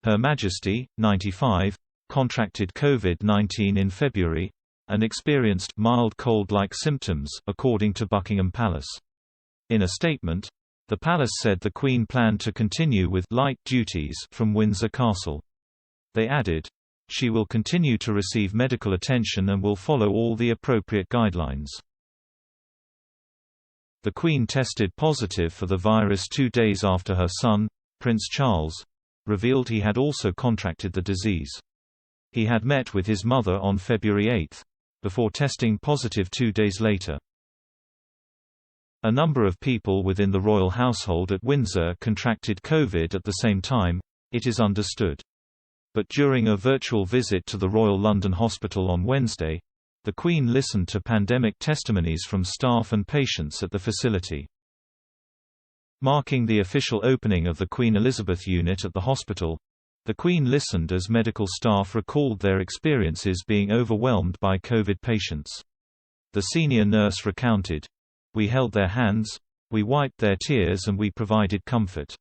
Her Majesty, 95, contracted COVID-19 in February, and experienced mild cold-like symptoms, according to Buckingham Palace. In a statement, the palace said the Queen planned to continue with light duties from Windsor Castle. They added, "She will continue to receive medical attention and will follow all the appropriate guidelines." The Queen tested positive for the virus 2 days after her son, Prince Charles, revealed he had also contracted the disease. He had met with his mother on February 8, before testing positive 2 days later. A number of people within the royal household at Windsor contracted COVID at the same time, it is understood. But during a virtual visit to the Royal London Hospital on Wednesday, the Queen listened to pandemic testimonies from staff and patients at the facility. Marking the official opening of the Queen Elizabeth unit at the hospital, the Queen listened as medical staff recalled their experiences being overwhelmed by COVID patients. The senior nurse recounted, "We held their hands, we wiped their tears and we provided comfort."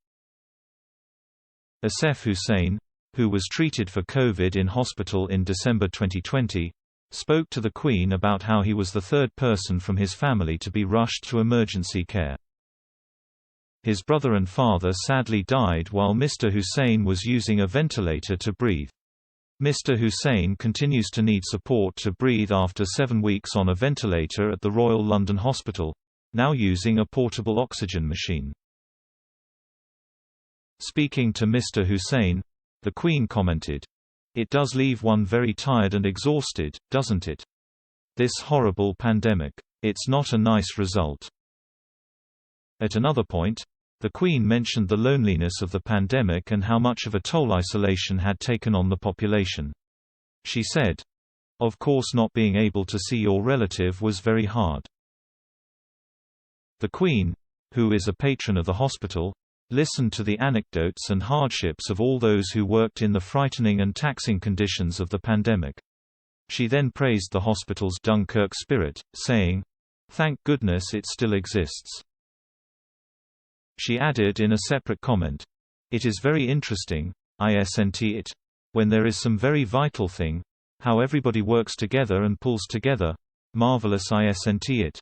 Asif Hussain, who was treated for COVID in hospital in December 2020, spoke to the Queen about how he was the third person from his family to be rushed to emergency care. His brother and father sadly died while Mr. Hussain was using a ventilator to breathe. Mr. Hussain continues to need support to breathe after 7 weeks on a ventilator at the Royal London Hospital, now using a portable oxygen machine. Speaking to Mr. Hussain, the Queen commented, "It does leave one very tired and exhausted, doesn't it? This horrible pandemic. It's not a nice result." At another point, the Queen mentioned the loneliness of the pandemic and how much of a toll isolation had taken on the population. She said, "Of course not being able to see your relative was very hard." The Queen, who is a patron of the hospital, listened to the anecdotes and hardships of all those who worked in the frightening and taxing conditions of the pandemic. She then praised the hospital's Dunkirk spirit, saying, "Thank goodness it still exists." She added in a separate comment, "It is very interesting, isn't it? When there is some very vital thing, how everybody works together and pulls together, marvelous isn't it?"